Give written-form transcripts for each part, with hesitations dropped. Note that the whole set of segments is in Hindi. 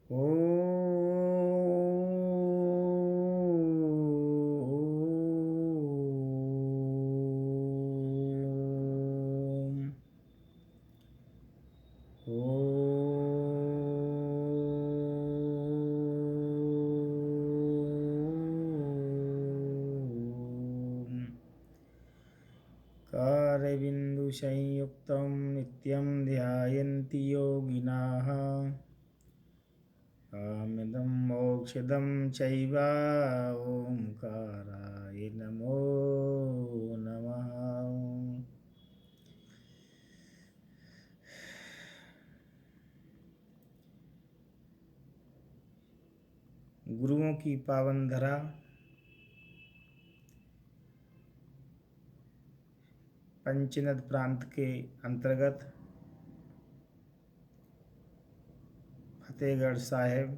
ओम ओम कारबिन्दुसंयुक्तं नित्यं ध्यायन्ति योगिनः कामदं मोक्षदं चैव ओंकाराय नमो नमः। गुरुओं की पावन धरा पंचनद प्रांत के अंतर्गत फतेहगढ़ साहिब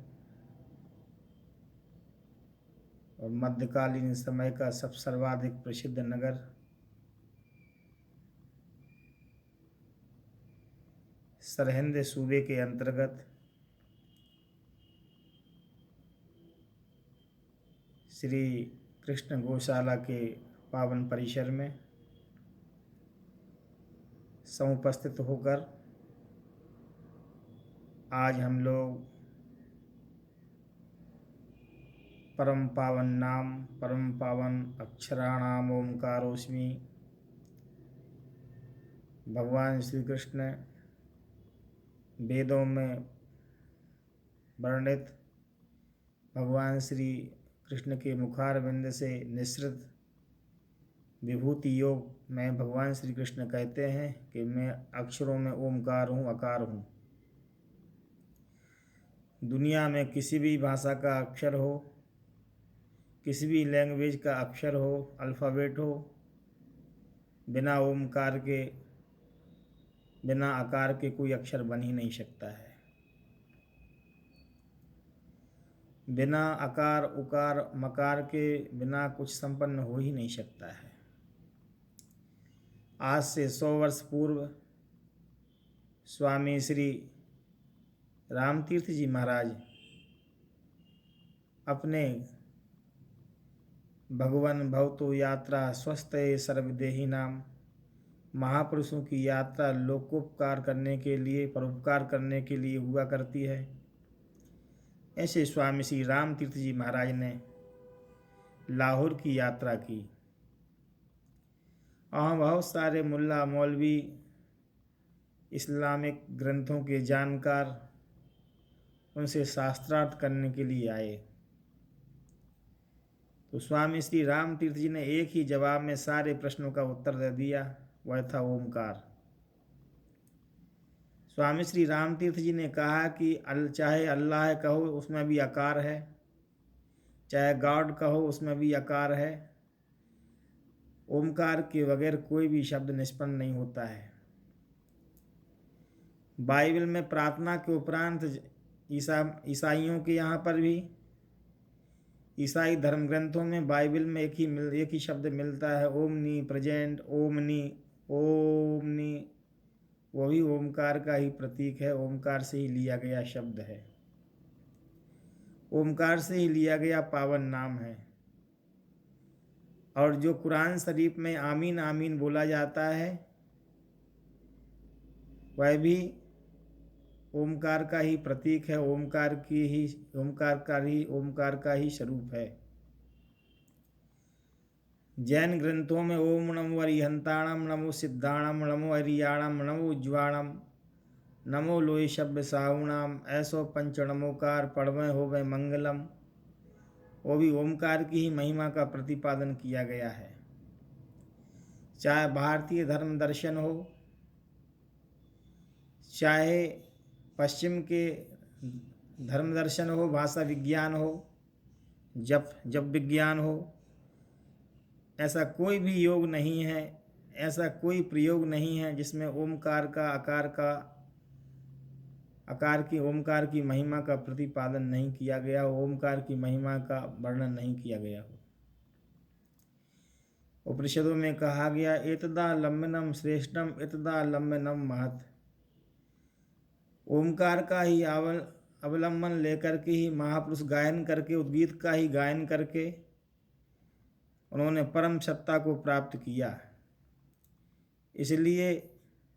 और मध्यकालीन समय का सब सर्वाधिक प्रसिद्ध नगर सरहिंद सूबे के अंतर्गत श्री कृष्ण गौशाला के पावन परिसर में समुपस्थित होकर आज हम लोग परम पावन नाम परम पावन अक्षराणाम ओंकारोस्मि भगवान श्री कृष्ण वेदों में वर्णित भगवान श्री कृष्ण के मुखारविंद से निसृत विभूति योग में भगवान श्री कृष्ण कहते हैं कि मैं अक्षरों में ओमकार हूँ, आकार हूँ। दुनिया में किसी भी भाषा का अक्षर हो, किसी भी लैंग्वेज का अक्षर हो, अल्फ़ाबेट हो, बिना ओमकार के बिना आकार के कोई अक्षर बन ही नहीं सकता है। बिना आकार उकार मकार के बिना कुछ संपन्न हो ही नहीं सकता है। आज से 100 वर्ष पूर्व स्वामी श्री रामतीर्थ जी महाराज अपने भगवन भवतो यात्रा स्वस्थये सर्वदेही नाम महापुरुषों की यात्रा लोकोपकार करने के लिए परोपकार करने के लिए हुआ करती है। ऐसे स्वामी श्री रामतीर्थ जी महाराज ने लाहौर की यात्रा की। वहाँ बहुत सारे मुल्ला मौलवी इस्लामिक ग्रंथों के जानकार उनसे शास्त्रार्थ करने के लिए आए। तो स्वामी श्री रामतीर्थ जी ने एक ही जवाब में सारे प्रश्नों का उत्तर दे दिया, वह था ओमकार। स्वामी श्री रामतीर्थ जी ने कहा कि चाहे अल्लाह कहो उसमें भी आकार है, चाहे गॉड कहो उसमें भी आकार है। ओमकार के बगैर कोई भी शब्द निष्पन्न नहीं होता है। बाइबल में प्रार्थना के उपरांत ईसाइयों के यहाँ पर भी ईसाई धर्म ग्रंथों में बाइबल में एक ही शब्द मिलता है, ओमनी प्रेजेंट ओमनी ओमनी, वो भी ओमकार का ही प्रतीक है, ओमकार से ही लिया गया शब्द है, ओमकार से ही लिया गया पावन नाम है। और जो कुरान शरीफ में आमीन आमीन बोला जाता है वह भी ओमकार का ही प्रतीक है, ओमकार का ही स्वरूप है। जैन ग्रंथों में ओम नमो अरिहंताणम नमो सिद्धाणम नमो अरियाणम नमो उज्ज्वाणम नमो लोय शब्द साहुणाम ऐसो पंच नमोकार पढ़वें होवे मंगलम, वो भी ओमकार की ही महिमा का प्रतिपादन किया गया है। चाहे भारतीय धर्म दर्शन हो, चाहे पश्चिम के धर्म दर्शन हो, भाषा विज्ञान हो, जप विज्ञान हो, ऐसा कोई भी योग नहीं है, ऐसा कोई प्रयोग नहीं है जिसमें ओमकार की ओमकार की महिमा का प्रतिपादन नहीं किया गया हो, ओमकार की महिमा का वर्णन नहीं किया गया हो। उपनिषदों में कहा गया एतदा लंबनम श्रेष्ठम एतदा लंबनम महत्, ओमकार का ही अवलंबन लेकर के ही महापुरुष गायन करके, उद्गीत का ही गायन करके उन्होंने परम सत्ता को प्राप्त किया। इसलिए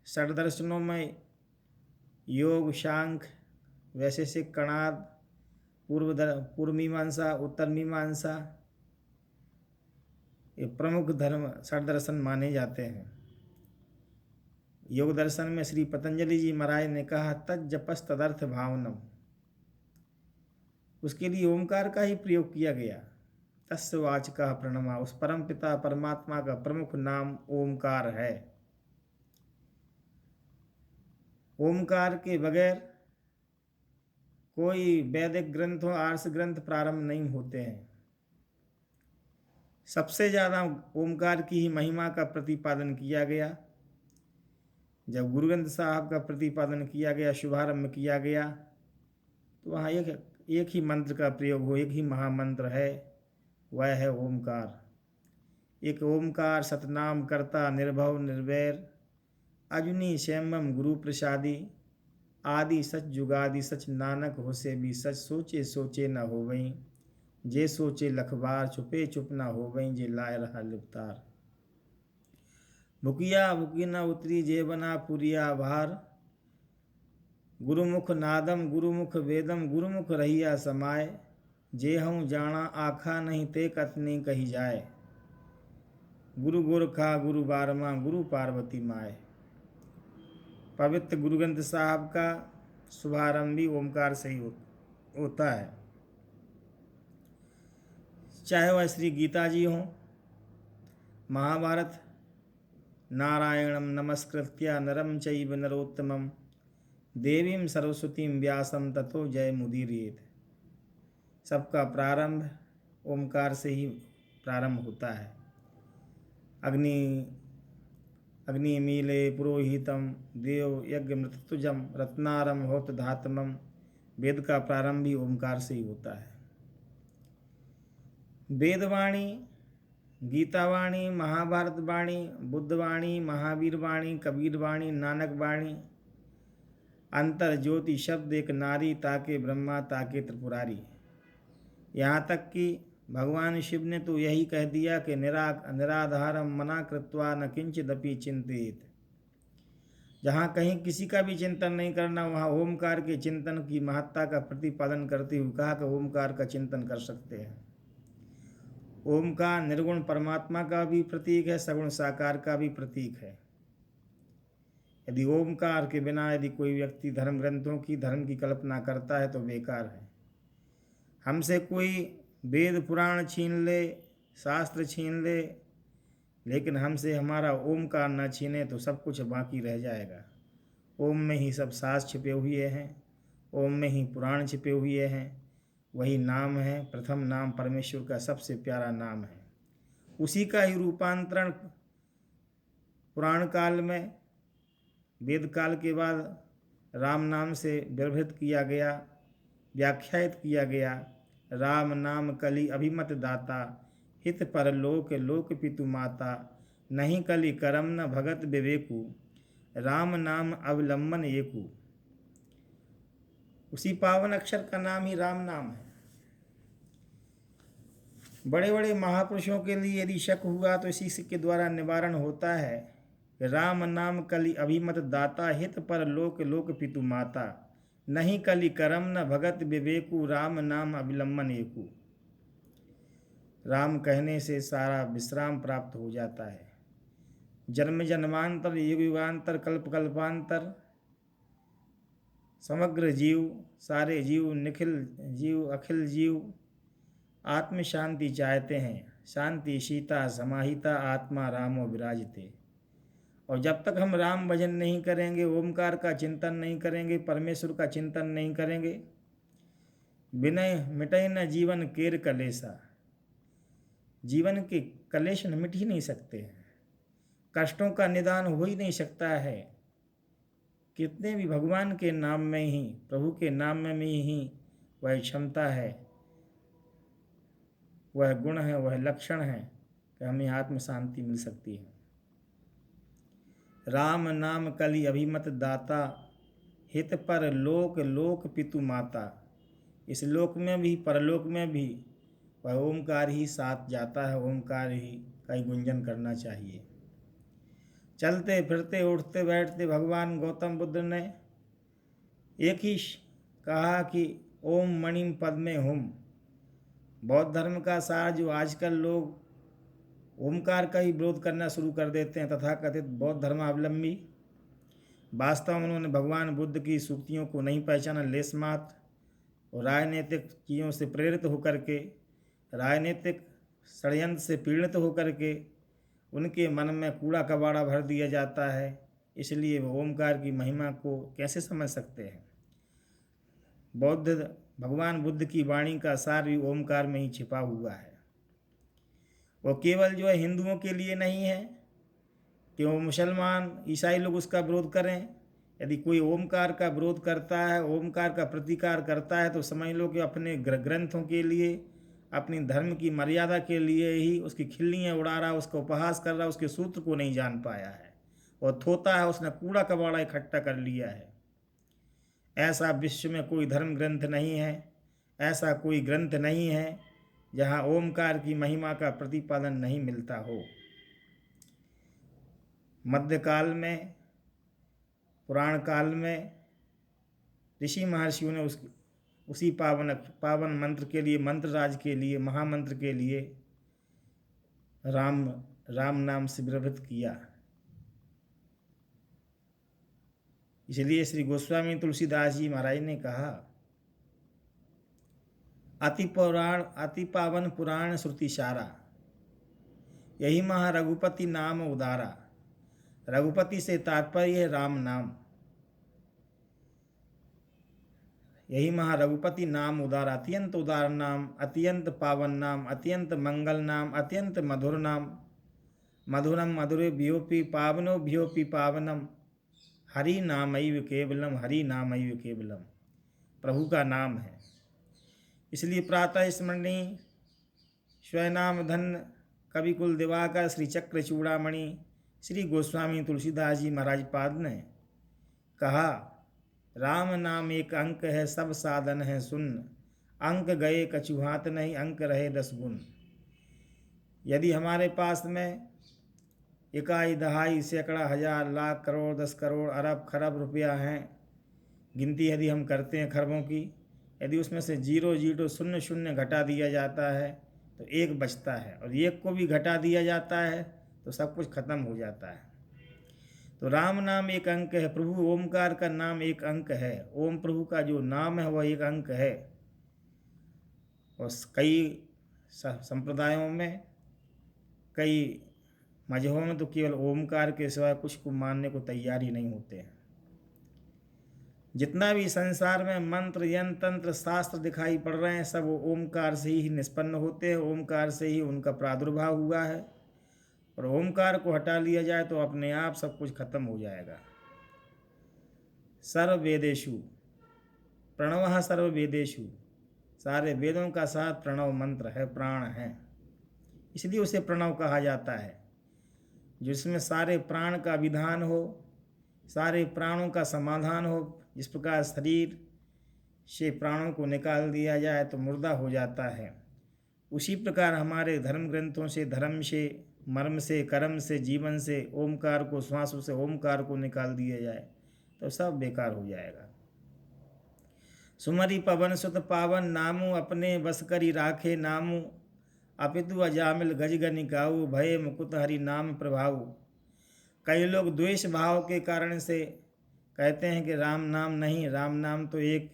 षड दर्शनों में योग, सांख्य, वैशेषिक, कणाद, पूर्व मीमांसा, उत्तर मीमांसा, ये प्रमुख धर्म षड दर्शन माने जाते हैं। योग दर्शन में श्री पतंजलि जी महाराज ने कहा तज्जपस तदर्थ भावनम, उसके लिए ओमकार का ही प्रयोग किया गया। तस्य वाचकः प्रणमा, उस परम पिता परमात्मा का प्रमुख नाम ओमकार है। ओमकार के बगैर कोई वैदिक ग्रंथों, आर्ष ग्रंथ प्रारंभ नहीं होते हैं। सबसे ज़्यादा ओमकार की ही महिमा का प्रतिपादन किया गया। जब गुरु ग्रंथ साहब का प्रतिपादन किया गया, शुभारंभ किया गया, तो वहाँ एक ही मंत्र का प्रयोग हो, एक ही महामंत्र है, वह है ओमकार। एक ओमकार सतनाम करता निर्भव निर्वैर, अजुनी श्यामम गुरु प्रसादी, आदि सच जुगादि सच, नानक होसे भी सच, सोचे सोचे न हो वहीं, जे सोचे लखबार, छुपे चुप न हो वहीं, जे लाए रहा लिपतार। भुकिया भुकी न उतरी, जे बना पुरिया भार, गुरुमुख नादम गुरुमुख वेदम, गुरुमुख रहिया समाय, जे हूँ जाना आखा नहीं, ते कतनी कही जाए, गुरु गोरखा गुरु बारमा, गुरु पार्वती माय। पवित्र गुरु ग्रंथ साहब का शुभारंभ भी ओमकार से ही होता है। चाहे वह श्री गीता जी हों, महाभारत, नारायणम नमस्कृत्य नरम चैव नरोत्तमम, देवीं सरस्वतीं व्यासं ततो जय मुदीरयेत्। सबका प्रारंभ ओमकार से ही प्रारंभ होता है। अग्निमीले पुरोहितम देव यज्ञ मृत्युजम, रत्नारम होत धातमम। वेद का प्रारंभ भी ओमकार से ही होता है। वेदवाणी, गीतावाणी, महाभारत वाणी, बुद्धवाणी, महावीर वाणी, कबीर वाणी, नानक वाणी, अंतर ज्योति शब्द एक नारी, ताके ब्रह्मा ताके त्रिपुरारी। यहाँ तक कि भगवान शिव ने तो यही कह दिया कि निराधारम मना कृत्वा न किंचिदपि चिंतित। जहाँ कहीं किसी का भी चिंतन नहीं करना, वहाँ ओमकार के चिंतन की महत्ता का प्रतिपादन करते हुए कहा कि ओमकार का चिंतन कर सकते हैं। ओमकार निर्गुण परमात्मा का भी प्रतीक है, सगुण साकार का भी प्रतीक है। यदि ओमकार के बिना यदि कोई व्यक्ति धर्म ग्रंथों की, धर्म की कल्पना करता है तो बेकार है। हमसे कोई वेद पुराण छीन ले, शास्त्र छीन ले, लेकिन हमसे हमारा ओमकार न छीने तो सब कुछ बाकी रह जाएगा। ओम में ही सब शास्त्र छिपे हुए हैं, ओम में ही पुराण छिपे हुए हैं। वही नाम है, प्रथम नाम परमेश्वर का सबसे प्यारा नाम है। उसी का ही रूपांतरण पुराण काल में, वेद काल के बाद राम नाम से व्यवहृत किया गया, व्याख्यात किया गया। राम नाम कलि अभिमत दाता, हित पर लोक लोक पितु माता, नहीं कलि करम न भगत विवेकु, राम नाम अवलंबन एकु। उसी पावन अक्षर का नाम ही राम नाम है। बड़े बड़े महापुरुषों के लिए यदि शक हुआ तो इसी के द्वारा निवारण होता है। राम नाम कलि अभिमत दाता, हित पर लोक लोक पितु माता, नहीं कलि करम न भगत विवेकु, राम नाम अविलंबन एकु। राम कहने से सारा विश्राम प्राप्त हो जाता है। जन्म जन्मांतर, युग युगांतर, कल्प कल्पांतर, समग्र जीव, सारे जीव, निखिल जीव, अखिल जीव आत्म शांति चाहते हैं। शांति सीता समाहिता, आत्मा रामो विराजते। और जब तक हम राम भजन नहीं करेंगे, ओमकार का चिंतन नहीं करेंगे, परमेश्वर का चिंतन नहीं करेंगे, विनय मिटय न जीवन केर कलेसा। जीवन के कलेश मिट ही नहीं सकते हैं, कष्टों का निदान हो ही नहीं सकता है। कितने भी भगवान के नाम में ही, प्रभु के नाम में ही वह क्षमता है, वह गुण है, वह लक्षण है कि हमें आत्म शांति मिल सकती है। राम नाम कलि अभिमत दाता, हित पर लोक लोक पितु माता। इस लोक में भी परलोक में भी वह ओमकार ही साथ जाता है, ओमकार ही का ही गुंजन करना चाहिए। चलते फिरते उठते बैठते भगवान गौतम बुद्ध ने एक ही कहा कि ओम मणिम पद्मे हुम। बौद्ध धर्म का सार जो आजकल लोग ओमकार का ही विरोध करना शुरू कर देते हैं, तथाकथित बौद्ध धर्मावलंबी, वास्तव में उन्होंने भगवान बुद्ध की सूक्तियों को नहीं पहचाना लेस मात्र, और राजनीतिक चीज़ों से प्रेरित होकर के, राजनीतिक षड्यंत्र से पीड़ित होकर के उनके मन में कूड़ा कबाड़ा भर दिया जाता है। इसलिए वो ओमकार की महिमा को कैसे समझ सकते हैं। भगवान बुद्ध की वाणी का सार भी ओमकार में ही छिपा हुआ है। वो केवल जो है हिंदुओं के लिए नहीं है कि वो मुसलमान ईसाई लोग उसका विरोध करें। यदि कोई ओमकार का विरोध करता है, ओमकार का प्रतिकार करता है, तो समझ लो कि अपने ग्रंथों के लिए, अपनी धर्म की मर्यादा के लिए ही उसकी खिल्लियाँ उड़ा रहा, उसका उपहास कर रहा, उसके सूत्र को नहीं जान पाया है और थोता है, उसने कूड़ा कबाड़ा इकट्ठा कर लिया है। ऐसा विश्व में कोई धर्म ग्रंथ नहीं है, ऐसा कोई ग्रंथ नहीं है जहाँ ओमकार की महिमा का प्रतिपादन नहीं मिलता हो। मध्यकाल में, पुराण काल में ऋषि महर्षियों ने उसी पावन मंत्र के लिए, मंत्र राज के लिए, महामंत्र के लिए राम नाम से विरभित किया। इसलिए श्री गोस्वामी तुलसीदास जी महाराज ने कहा, अति पावन पुराण श्रुति सारा, यही महा रघुपति नाम उदारा। रघुपति से तात्पर्य है राम नाम। यही महा रघुपति नाम उदारा, अत्यंत उदार नाम, अत्यंत पावन नाम, अत्यंत मंगल नाम, अत्यंत मधुर नाम। मधुरम मधुरे भ्योपि पावनो भ्योपि पावनम, हरि नामैव केवलम, हरि नामैव केवलम। प्रभु का नाम है। इसलिए प्रातः स्मरणी स्वयनाम धन कवि कुल दिवाकर श्री चक्र चूड़ामणि श्री गोस्वामी तुलसीदास जी महाराज पाद ने कहा, राम नाम एक अंक है, सब साधन है सुन। अंक गए कछु हाथ नहीं, अंक रहे 10 गुण। यदि हमारे पास में इकाई दहाई सैकड़ा हजार लाख करोड़ 10 करोड़ अरब खरब रुपया हैं, गिनती यदि हम करते हैं खरबों की, यदि उसमें से 0 0 0 0 घटा दिया जाता है तो 1 बचता है, और 1 को भी घटा दिया जाता है तो सब कुछ खत्म हो जाता है। तो राम नाम एक अंक है, प्रभु ओमकार का नाम एक अंक है। ओम प्रभु का जो नाम है वह एक अंक है। और कई संप्रदायों में, कई मजहबों में तो केवल ओमकार के सिवाय कुछ को मानने को तैयार ही नहीं होते हैं। जितना भी संसार में मंत्र यंत्र तंत्र शास्त्र दिखाई पड़ रहे हैं, सब ओमकार से ही निष्पन्न होते हैं, ओमकार से ही उनका प्रादुर्भाव हुआ है। और ओमकार को हटा लिया जाए तो अपने आप सब कुछ खत्म हो जाएगा। सर्व वेदेषु प्रणवः, सर्व वेदेषु, सारे वेदों का साथ प्रणव मंत्र है, प्राण है, इसलिए उसे प्रणव कहा जाता है। जिसमें सारे प्राण का विधान हो, सारे प्राणों का समाधान हो। जिस प्रकार शरीर से प्राणों को निकाल दिया जाए तो मुर्दा हो जाता है, उसी प्रकार हमारे धर्म ग्रंथों से, धर्म से, मर्म से, कर्म से, जीवन से ओमकार को, श्वासों से ओमकार को निकाल दिया जाए तो सब बेकार हो जाएगा। सुमरि पवन सुत पावन नामु, अपने बस करी राखे नामु। अपितु अजामिल गज गनिकाऊ, भय मुकुत हरि नाम प्रभाऊ। कई लोग द्वेष भाव के कारण से कहते हैं कि राम नाम नहीं, राम नाम तो एक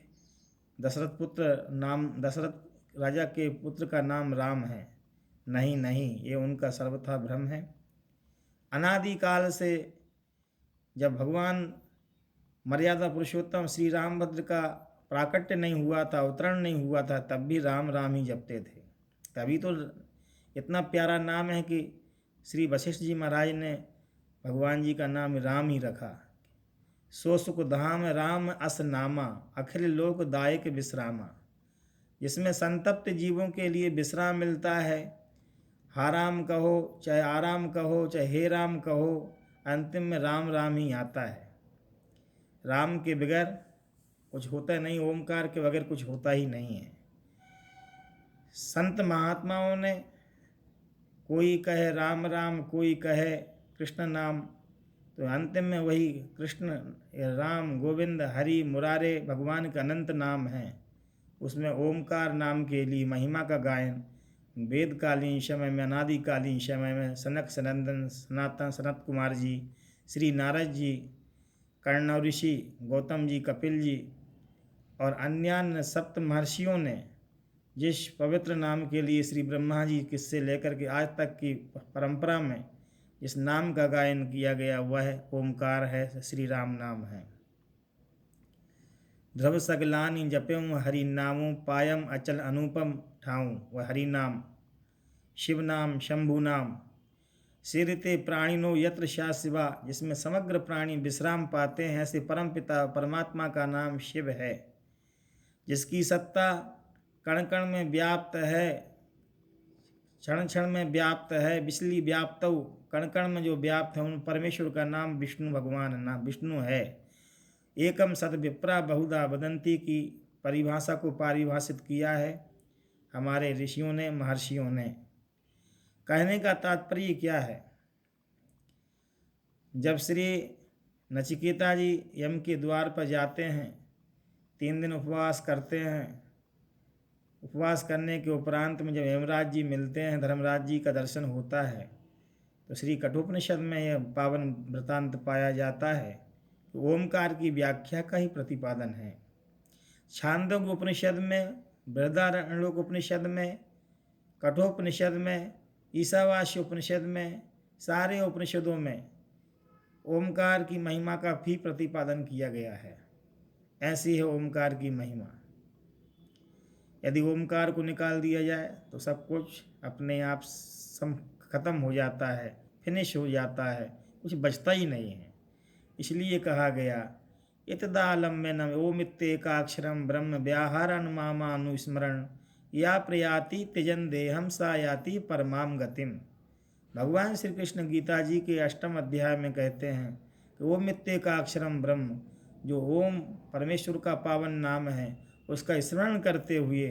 दशरथ पुत्र नाम, दशरथ राजा के पुत्र का नाम राम है। नहीं नहीं, ये उनका सर्वथा भ्रम है। अनादिकाल से जब भगवान मर्यादा पुरुषोत्तम श्री रामभद्र का प्राकट्य नहीं हुआ था, अवतरण नहीं हुआ था, तब भी राम राम ही जपते थे। तभी तो इतना प्यारा नाम है कि श्री वशिष्ठ जी महाराज ने भगवान जी का नाम राम ही रखा। सो सुख धाम राम अस नामा, अखिल लोक दायक विश्रामा। जिसमें संतप्त जीवों के लिए विश्राम मिलता है। हाराम कहो चाहे आराम कहो, चाहे हे राम कहो, अंतिम में राम राम ही आता है। राम के बगैर कुछ होता नहीं, ओमकार के बगैर कुछ होता ही नहीं है। संत महात्माओं ने कोई कहे राम राम, कोई कहे कृष्ण नाम, तो अंतिम में वही कृष्ण, राम, गोविंद, हरि, मुरारे भगवान का अनंत नाम है। उसमें ओमकार नाम के लिए महिमा का गायन वेदकालीन समय में, अनादिकालीन समय में सनक सनंदन, सनातन, सनत कुमार जी, श्री नारद जी, कर्ण ऋषि, गौतम जी, कपिल जी और अन्य सप्त महर्षियों ने जिस पवित्र नाम के लिए श्री ब्रह्मा जी किससे लेकर के आज तक की परंपरा में जिस नाम का गायन किया गया वह ओमकार है, श्री राम नाम है। ध्रुव सगलानि जप्यों हरि नामों, पायम अचल अनुपम ठाऊं, वह हरि नाम, शिव नाम, शंभु नाम। सिरते प्राणिनो यत्र शा शिवा, जिसमें समग्र प्राणी विश्राम पाते हैं, ऐसे परम पिता परमात्मा का नाम शिव है, जिसकी सत्ता कण कण में व्याप्त है, क्षण क्षण में व्याप्त है, बिजली व्याप्त, कण कण में जो व्याप्त है उन परमेश्वर का नाम विष्णु भगवान नाम विष्णु है। एकम सद विप्रा बहुधा वदंती की परिभाषा को परिभाषित किया है हमारे ऋषियों ने, महर्षियों ने। कहने का तात्पर्य क्या है? जब श्री नचिकेता जी यम के द्वार पर जाते हैं, 3 दिन उपवास करते हैं, उपवास करने के उपरांत में जब यमराज जी मिलते हैं, धर्मराज जी का दर्शन होता है, तो श्री कठोपनिषद में यह पावन वृतांत पाया जाता है कि ओमकार की व्याख्या का ही प्रतिपादन है। छांदोग्य उपनिषद में, बृहदारण्यक उपनिषद में, कठोपनिषद में, ईशावास्य उपनिषद में, सारे उपनिषदों में ओमकार की महिमा का भी प्रतिपादन किया गया है। ऐसी है ओमकार की महिमा। यदि ओमकार को निकाल दिया जाए तो सब कुछ अपने आप खत्म हो जाता है, फिनिश हो जाता है, कुछ बचता ही नहीं है। इसलिए कहा गया इतदालम्बनम ओमित्येकाक्षरम ब्रह्म व्याहरण मामानुस्मरण या प्रयाति त्यजन देहम सा याति परमाम गतिम। भगवान श्री कृष्ण गीता जी के 8वें अध्याय में कहते हैं कि ओमित्येकाक्षरम ब्रह्म, जो ओम परमेश्वर का पावन नाम है, उसका स्मरण करते हुए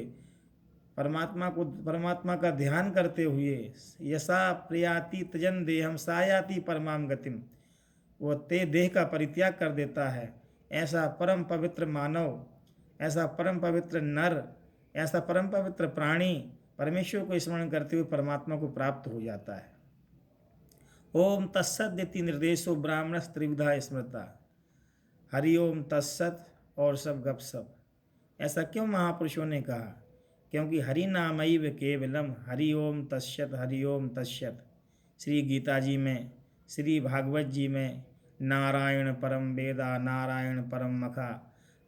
परमात्मा का ध्यान करते हुए यसा प्रयाति त्यजन देहम सायाति परमाम गतिम, वो ते देह का परित्याग कर देता है, ऐसा परम पवित्र मानव, ऐसा परम पवित्र नर, ऐसा परम पवित्र प्राणी परमेश्वर को स्मरण करते हुए परमात्मा को प्राप्त हो जाता है। ओम तत्सदिति निर्देशो ब्राह्मण त्रिविधा स्मृता, हरिओम तत्सत और सब गपसप। ऐसा क्यों महापुरुषों ने कहा? क्योंकि हरि नामैव केवलम, हरि ओम तस्सत, हरि ओम तस्सत। श्री गीता जी में, श्री भागवत जी में नारायण परम वेदा, नारायण परम मखा,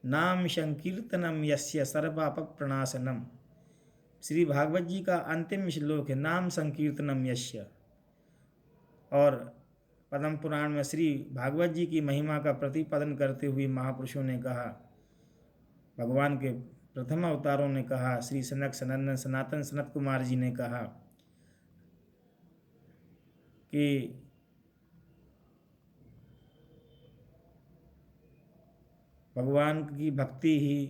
नाम संकीर्तनम यस्य सर्वपाप प्रणाशनम। श्री भागवत जी का अंतिम श्लोक है नाम संकीर्तनम यस्य। और पद्म पुराण में श्री भागवत जी की महिमा का प्रतिपादन करते हुए महापुरुषों ने कहा, भगवान के प्रथम अवतारों ने कहा, श्री सनक सनंदन सनातन सनत कुमार जी ने कहा कि भगवान की भक्ति ही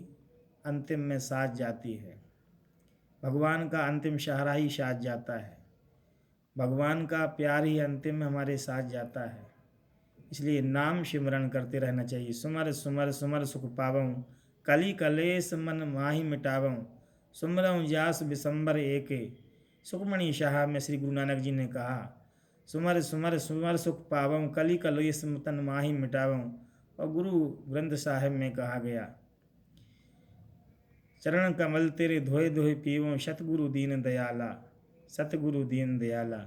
अंतिम में साथ जाती है, भगवान का अंतिम सहारा ही साथ जाता है, भगवान का प्यार ही अंतिम में हमारे साथ जाता है। इसलिए नाम सिमरण करते रहना चाहिए। सुमर सुमर सुमर सुख पावऊँ, कली कलेश मन माही मिटावऊँ, सुमरऊँ जास विसंबर एके। सुखमणि शाह में श्री गुरु नानक जी ने कहा, सुमर सुमर सुमर सुख पावऊँ, कली कलेश तन माही मिटावऊँ। और गुरु ग्रंथ साहिब में कहा गया, चरण कमल तेरे धोए धोए पीवों, सतगुरु दीन दयाला, सतगुरु दीन दयाला।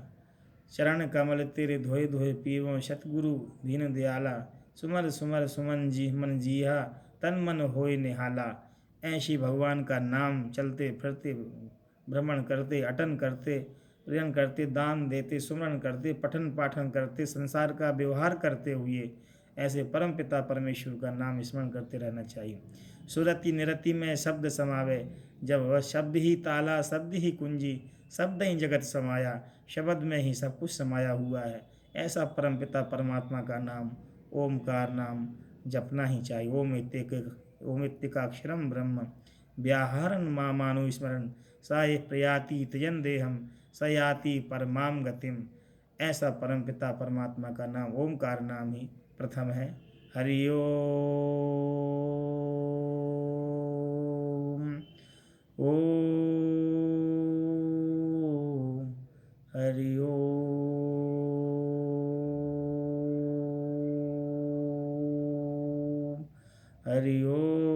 चरण कमल तेरे धोए धोए पीवों, सतगुरु दीन दयाला। सुमर सुमर सुमन जी मन जीहा, तन मन होए निहाला। ऐसी भगवान का नाम चलते फिरते, भ्रमण करते, अटन करते, प्रियन करते, दान देते, सुमरण करते, पठन पाठन करते, संसार का व्यवहार करते हुए ऐसे परम पिता परमेश्वर का नाम स्मरण करते रहना चाहिए। सुरति निरति में शब्द समावे, जब वह शब्द ही ताला, शब्द ही कुंजी, शब्द ही जगत समाया, शब्द में ही सब कुछ समाया हुआ है। ऐसा परम पिता परमात्मा का नाम ओमकार नाम जपना ही चाहिए। ओम ओमित्यकाक्षरं ब्रह्म व्याहरन् मामानुस्मरन् स ये प्रयाति त्यजन देहम स याति परमाम गतिम। ऐसा परम पिता परमात्मा का नाम ओमकार नाम ही प्रथम है। हरि ओम। ओम हरि ओम। हरि ओम।